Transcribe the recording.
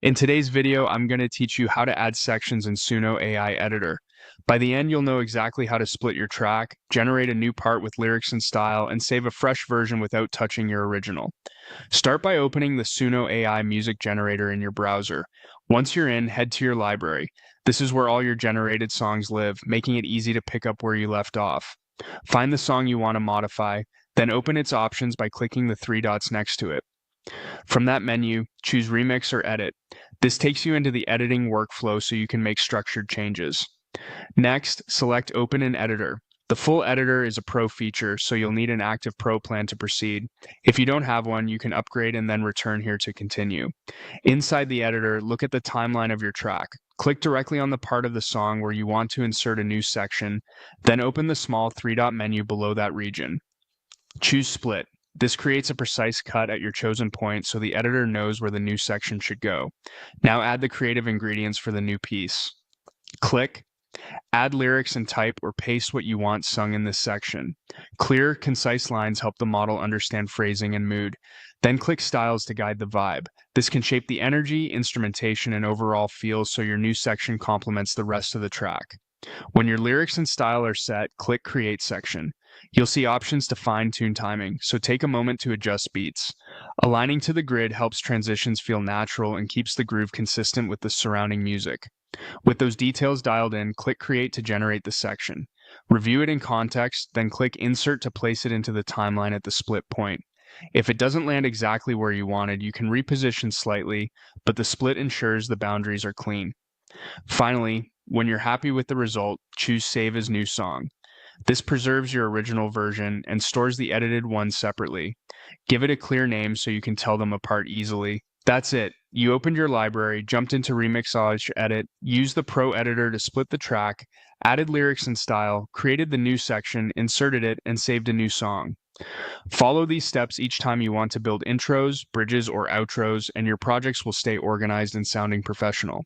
In today's video, I'm going to teach you how to add sections in Suno AI editor. By the end, you'll know exactly how to split your track, generate a new part with lyrics and style, and save a fresh version without touching your original. Start by opening the Suno AI music generator in your browser. Once you're in, head to your library. This is where all your generated songs live, making it easy to pick up where you left off. Find the song you want to modify, then open its options by clicking the three dots next to it. From that menu, choose Remix or Edit. This takes you into the editing workflow so you can make structured changes. Next, select Open in Editor. The full editor is a pro feature, so you'll need an active pro plan to proceed. If you don't have one, you can upgrade and then return here to continue. Inside the editor, look at the timeline of your track. Click directly on the part of the song where you want to insert a new section, then open the small three-dot menu below that region. Choose Split. This creates a precise cut at your chosen point so the editor knows where the new section should go. Now add the creative ingredients for the new piece. Click, add lyrics and type or paste what you want sung in this section. Clear, concise lines help the model understand phrasing and mood. Then click Styles to guide the vibe. This can shape the energy, instrumentation, and overall feel so your new section complements the rest of the track. When your lyrics and style are set, click Create Section. You'll see options to fine-tune timing, so take a moment to adjust beats. Aligning to the grid helps transitions feel natural and keeps the groove consistent with the surrounding music. With those details dialed in, click Create to generate the section. Review it in context, then click Insert to place it into the timeline at the split point. If it doesn't land exactly where you wanted, you can reposition slightly, but the split ensures the boundaries are clean. Finally, when you're happy with the result, choose Save as New Song. This preserves your original version and stores the edited one separately. Give it a clear name so you can tell them apart easily. That's it. You opened your library, jumped into Remixage Edit, used the Pro Editor to split the track, added lyrics and style, created the new section, inserted it, and saved a new song. Follow these steps each time you want to build intros, bridges, or outros, and your projects will stay organized and sounding professional.